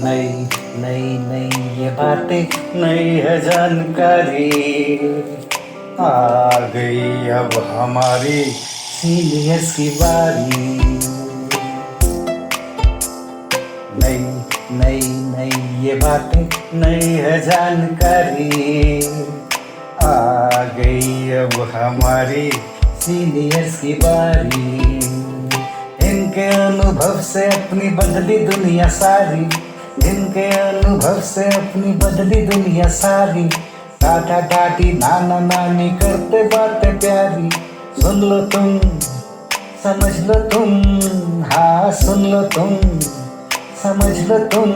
नई नई नई ये बातें नई है जानकारी, आ गई अब हमारी सीनियर्स की बारी। नई नई नई ये बातें नई है जानकारी, आ गई अब हमारी सीनियर्स की बारी। इनके अनुभव से अपनी बदली दुनिया सारी, इनके अनुभव से अपनी बदली दुनिया सारी। टाटा टाटी नाना नानी करते बातें प्यारी, सुन लो तुम समझ लो तुम, हाँ सुन लो तुम समझ लो तुम,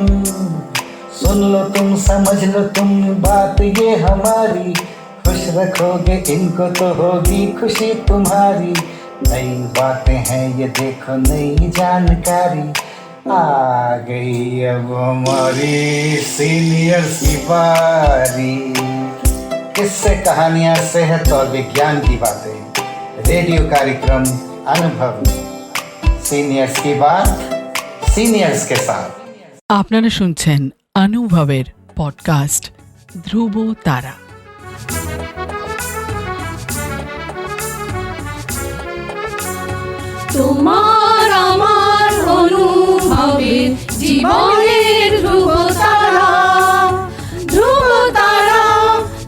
सुन लो तुम समझ लो तुम बात ये हमारी। खुश रखोगे इनको तो होगी खुशी तुम्हारी। नई बातें हैं ये देखो नई जानकारी, आ गई अब हमारी सीनियर्स की बारी। किस्से कहानियां सेहत और विज्ञान की बातें, रेडियो कार्यक्रम अनुभव, सीनियर्स की बात सीनियर्स के साथ। আপনারা শুনছেন অনুভবের পডকাস্ট ধ্রুব তারা। তোমার আমার অনুভবের জীবনের ধ্রুব তারা, ধ্রুব তারা,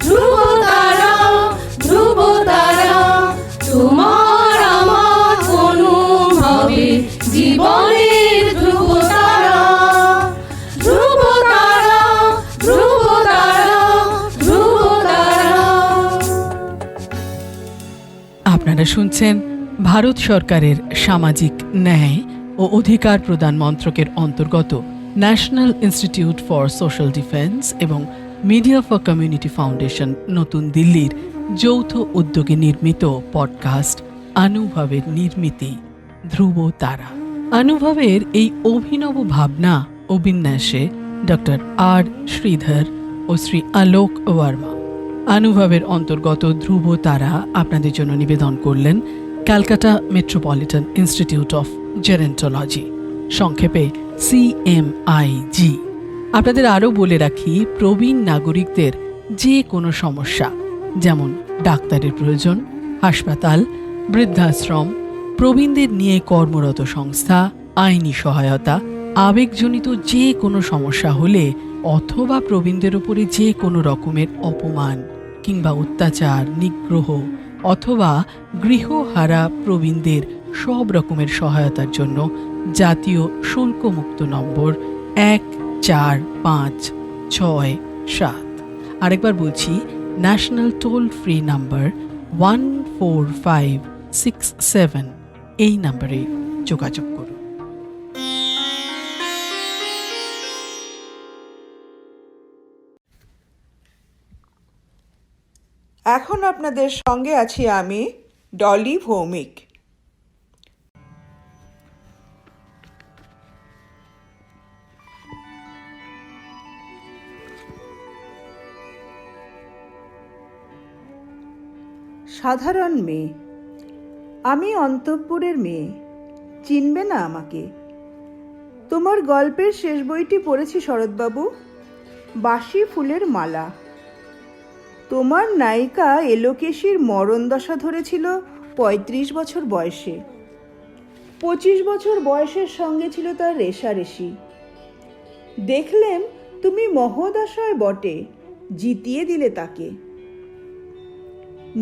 ধ্রুব তারা, ধ্রুব তারা। তোমার আমার অনুভবের জীবনের ধ্রুব তারা, ধ্রুব তারা, ধ্রুব তারা, ধ্রুব তারা। আপনারা শুনছেন ভারত সরকারের সামাজিক ন্যায় ও অধিকার প্রদান মন্ত্রকের অন্তর্গত national institute for social defence এবং মিডিয়া ফর কমিউনিটি ফাউন্ডেশন নতুন দিল্লির যৌথ উদ্যোগে নির্মিত পডকাস্ট অনুভবের নির্মিতি ধ্রুব তারা। অনুভবের এই অভিনব ভাবনা ও বিন্যাসে ডক্টর আর শ্রীধর ও শ্রী আলোক ওয়ার্মা। অনুভবের অন্তর্গত ধ্রুব তারা আপনাদের জন্য নিবেদন করলেন Calcutta metropolitan institute of gerontology, সংক্ষেপে CMIG। আপনাদের আরও বলে রাখি, প্রবীণ নাগরিকদের যে কোনো সমস্যা, যেমন ডাক্তারের প্রয়োজন, হাসপাতাল, বৃদ্ধাশ্রম, প্রবীণদের নিয়ে কর্মরত সংস্থা, আইনি সহায়তা, আবেগজনিত যে কোনো সমস্যা হলে অথবা প্রবীণদের উপরে যে কোনো রকমের অপমান কিংবা অত্যাচার, নিগ্রহ অথবা গৃহহারা প্রবীণদের সব রকমের সহায়তার জন্য জাতীয় শুল্কমুক্ত নম্বর 145667। আরেকবার বলছি, ন্যাশনাল টোল ফ্রি নাম্বার 14567, এই নম্বরে যোগাযোগ করুন। এখন আপনাদের সঙ্গে আছি আমি, ডলি ভৌমিক। সাধারণ মেয়ে, আমি অন্তঃপুরের মেয়ে, চিনবে না আমাকে। তোমার গল্পের শেষ বইটি পড়েছি শরৎবাবু, বাসি ফুলের মালা। তোমার নায়িকা এলোকেশীর মরণ দশা ধরেছিল 35 বছর বয়সে। 25 বছর বয়সের সঙ্গে ছিল তার রেশারেশি। দেখলেম তুমি মহোদশয় বটে, জিতিয়ে দিলে তাকে।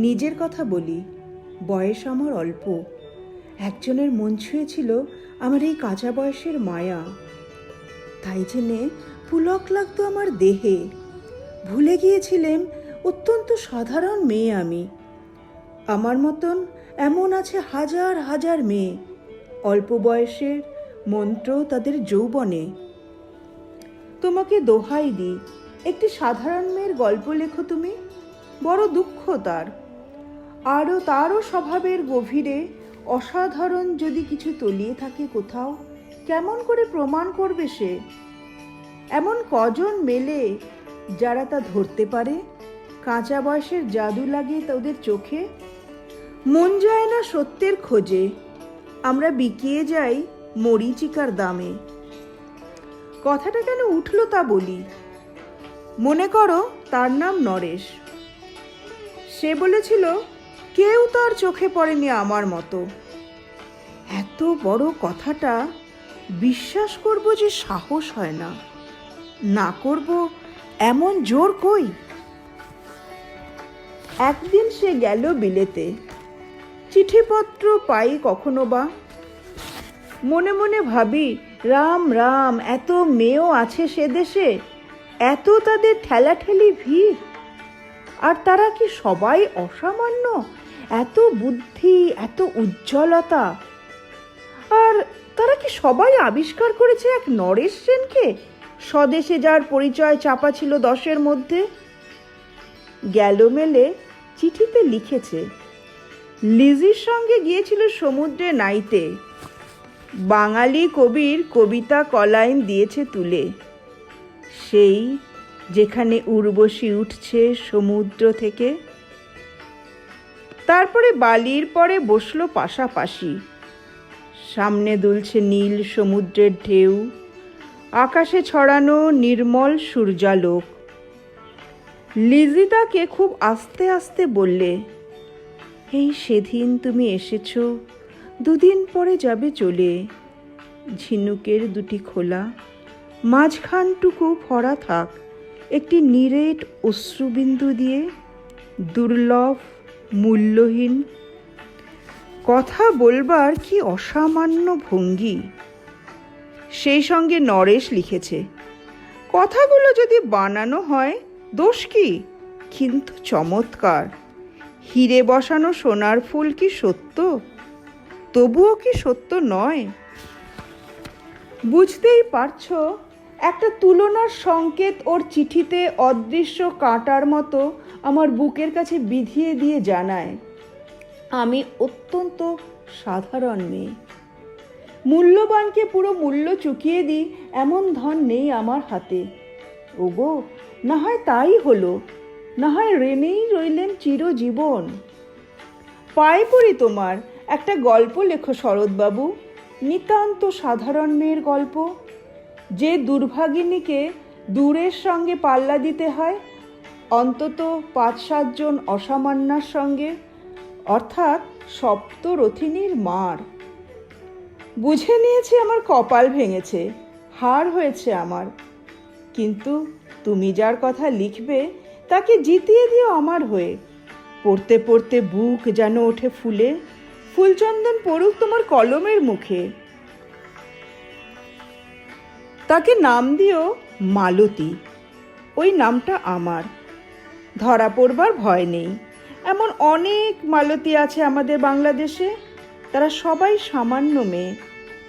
নিজের কথা বলি, বয়স আমার অল্প, একজনের মন ছুঁয়েছিল আমার এই কাঁচা বয়সের মায়া। তাই জন্যে পুলক লাগতো আমার দেহে। ভুলে গিয়েছিলেম অত্যন্ত সাধারণ মেয়ে আমি। আমার মতন এমন আছে হাজার হাজার মেয়ে, অল্প বয়সের মন্ত্র তাদের যৌবনে। তোমাকে দোহাই দিই, একটি সাধারণ মেয়ের গল্প লেখো তুমি। বড় দুঃখ তার, আরও তারও স্বভাবের গভীরে অসাধারণ যদি কিছু তলিয়ে থাকে কোথাও, কেমন করে প্রমাণ করবে সে? এমন কজন মেলে যারা তা ধরতে পারে? কাঁচা বয়সের জাদু লাগে তাদের চোখে। মন যায় না সত্যের খোঁজে, আমরা বিকিয়ে যাই মরীচিকার দামে। কথাটা কেন উঠল তা বলি। মনে করো তার নাম নরেশ। সে বলেছিল কেউ তার চোখে পড়েনি আমার মতো। এত বড় কথাটা বিশ্বাস করব যে সাহস হয় না, না করব এমন জোর কই। একদিন সে গেল বিলেতে। চিঠিপত্র পাই কখনো বা। মনে মনে ভাবি, রাম রাম, এত মেয়েও আছে সে দেশে, এত তাদের ঠেলাঠেলি ভিড়, আর তারা কি সবাই অসামান্য, এত বুদ্ধি, এত উজ্জ্বলতা, আর তারা কি সবাই আবিষ্কার করেছে এক নরেশ সেনকে, স্বদেশে যার পরিচয় চাপা ছিল 10-এর মধ্যে। গেল মেলে চিঠিতে লিখেছে লিজির সঙ্গে গিয়েছিল সমুদ্রে নাইতে, বাঙালি কবির কবিতা কলাইন দিয়েছে তুলে, সেই যেখানে উর্বশী উঠছে সমুদ্র থেকে। তারপরে বালির পরে বসলো পাশাপাশি, সামনে দুলছে নীল সমুদ্রের ঢেউ, আকাশে ছড়ানো নির্মল সূর্যালোক। লিজি তাকে খুব আস্তে আস্তে বললে, এই সেদিন তুমি এসেছো, 2 দিন পরে যাবে চলে। ঝিনুকের 2টি খোলা, মাঝখানটুকু ভরা থাক একটি নিরেট অশ্রুবিন্দু দিয়ে, দুর্লভ, মূল্যহীন। কথা বলবার কি অসামান্য ভঙ্গি। সেই সঙ্গে নরেশ লিখেছে, কথাগুলো যদি বানানো হয় দোষ কি, কিন্তু চমৎকার। হিরে বসানো সোনার ফুল কি সত্য, তবুও কি সত্য নয়? বুঝতেই পারছো, একটা তুলনার সংকেত ওর চিঠিতে অদৃশ্য কাঁটার মতো আমার বুকের কাছে বিধিয়ে দিয়ে জানায়, আমি অত্যন্ত সাধারণ মেয়ে। মূল্যবানকে পুরো মূল্য চুকিয়ে দিই এমন ধন নেই আমার হাতে। ওগো, না হয় তাই হলো, না হয় রেনেই রইলেন চিরজীবন। পায়ে পড়ি তোমার, একটা গল্প লেখো শরৎবাবু, নিতান্ত সাধারণ মেয়ের গল্প, যে দুর্ভাগিনীকে দূরের সঙ্গে পাল্লা দিতে হয় অন্তত 5-7 জন অসামান্যার সঙ্গে, অর্থাৎ সপ্তরথিনীর মার। বুঝে নিয়েছি আমার কপাল ভেঙেছে, হার হয়েছে আমার, কিন্তু তুমি যার কথা লিখবে তাকে জিতিয়ে দিও আমার হয়ে। পড়তে পড়তে বুক যেন ওঠে ফুলে, ফুলচন্দন পড়ুক তোমার কলমের মুখে। তাকে নাম দিও মালতী, ওই নামটা আমার। ধরা পড়বার ভয় নেই, এমন অনেক মালতী আছে আমাদের বাংলাদেশে। তারা সবাই সামান্য মেয়ে,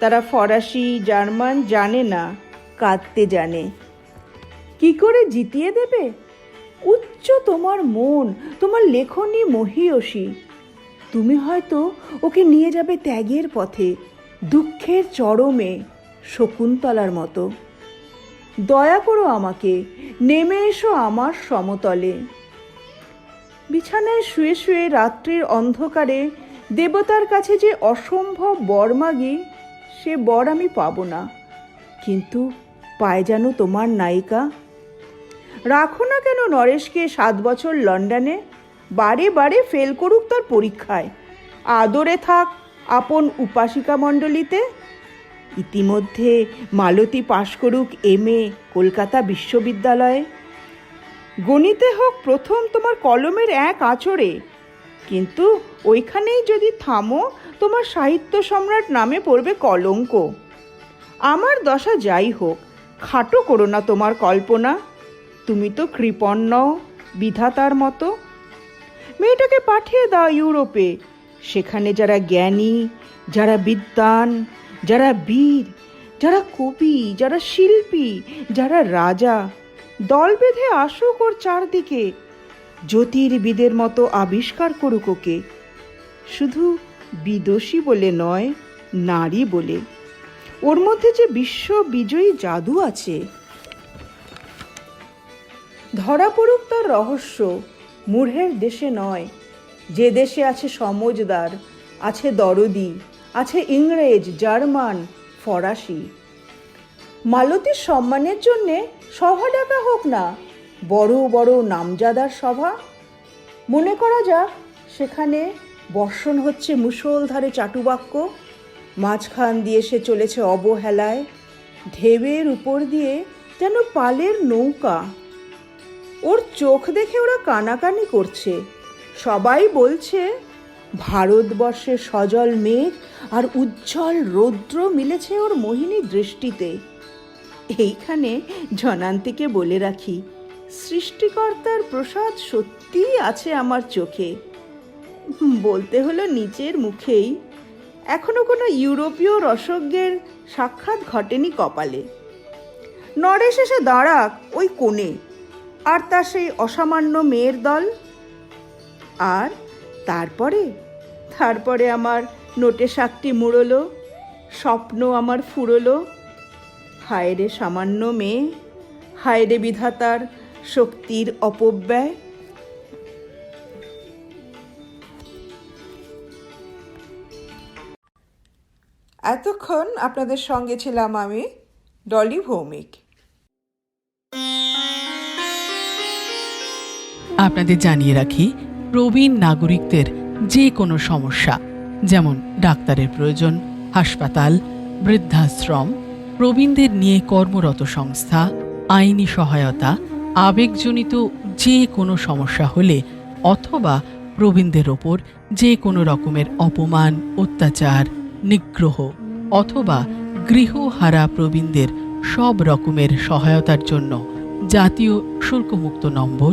তারা ফরাসি জার্মান জানে না, কাঁদতে জানে। কি করে জিতিয়ে দেবে? উচ্চ তোমার মন, তোমার লেখনী মহীয়সী। তুমি হয়তো ওকে নিয়ে যাবে ত্যাগের পথে, দুঃখের চরমে, শকুন্তলার মতো। দয়া করো আমাকে, নেমে এসো আমার সমতলে। বিছানায় শুয়ে শুয়ে রাত্রির অন্ধকারে দেবতার কাছে যে অসম্ভব বর মাগি, সে বর আমি পাবো না, কিন্তু পায় যেন তোমার নায়িকা। রাখো না কেন নরেশকে 7 বছর লন্ডনে, বারে বারে ফেল করুক তার পরীক্ষায়, আদরে থাক আপন উপাসিকা মণ্ডলীতে। ইতিমধ্যে মালতী পাশ করুক MA কলকাতা বিশ্ববিদ্যালয়ে। গণিতে হোক প্রথম তোমার কলমের এক আঁচড়ে, কিন্তু ওইখানেই যদি থামো তোমার সাহিত্য সম্রাট নামে পড়বে কলঙ্ক। আমার দশা যাই হোক, খাটো করো না তোমার কল্পনা, তুমি তো কৃপণ নও বিধাতার মতো। মেয়েটাকে পাঠিয়ে দাও ইউরোপে, সেখানে যারা জ্ঞানী, যারা বিদ্বান, যারা বীর, যারা কবি, যারা শিল্পী, যারা রাজা, দল বেঁধে আসুক ওর চারদিকে, জ্যোতির্বিদের মতো আবিষ্কার করুক ওকে, শুধু বিদোষী বলে নয়, নারী বলে। ওর মধ্যে যে বিশ্ব বিজয়ী জাদু আছে। ধরা পড়ুক তার রহস্য, মূঢ়ের দেশে নয়, যে দেশে আছে সমজদার, আছে দরদি, আছে ইংরেজ, জার্মান, ফরাসি। মালতীর সম্মানের জন্যে সভা ডাকা হোক না, বড় বড় নামজাদার সভা। মনে করা যাক সেখানে বর্ষণ হচ্ছে মুষলধারে চাটুবাক্য, মাঝখান দিয়ে সে চলেছে অবহেলায়, ঢেউয়ের উপর দিয়ে যেন পালের নৌকা। ওর চোখ দেখে ওরা কানাকানি করছে, সবাই বলছে ভারতবর্ষের সজল মেঘ আর উজ্জ্বল রৌদ্র মিলেছে ওর মোহিনী দৃষ্টিতে। এইখানে জনান্তিকে বলে রাখি, সৃষ্টিকর্তার প্রসাদ সত্যিই আছে আমার চোখে। বলতে হলো নিচের মুখেই, এখনো কোনো ইউরোপীয় রসজ্ঞের সাক্ষাৎ ঘটেনি কপালে। নরেশ এসে দাঁড়াক ওই কোণে, আর তার সেই অসামান্য মেয়ের দল। আর তারপরে আমার নোটে শাকটি মুড়লো, স্বপ্ন আমার ফুরলো। হায় রে সামান্য মেয়ে, হায় রে বিধাতার শক্তির অপব্যয়। এতক্ষণ আপনাদের সঙ্গে ছিলাম আমি, ডলি ভৌমিক। আপনাদের জানিয়ে রাখি, প্রবীণ নাগরিকদের যে কোনো সমস্যা, যেমন ডাক্তারের প্রয়োজন, হাসপাতাল, বৃদ্ধাশ্রম, প্রবীণদের নিয়ে কর্মরত সংস্থা, আইনি সহায়তা, আবেগজনিত যে কোনো সমস্যা হলে, অথবা প্রবীণদের ওপর যে কোনো রকমের অপমান, অত্যাচার, নিগ্রহ অথবা গৃহহারা প্রবীণদের সব রকমের সহায়তার জন্য জাতীয় শুল্কমুক্ত নম্বর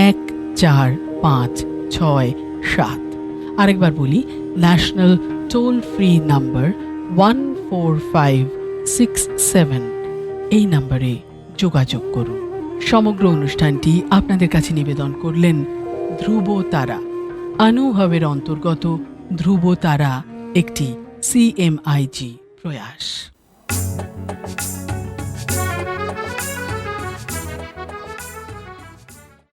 145667। আরেকবার বলি, ন্যাশনাল টোল ফ্রি নাম্বার 14567, এই নম্বরে যোগাযোগ করুন। সমগ্র অনুষ্ঠানটি আপনাদের কাছে নিবেদন করলেন ধ্রুব তারা। অনুভবের অন্তর্গত ধ্রুব তারা একটি CMIG প্রয়াস।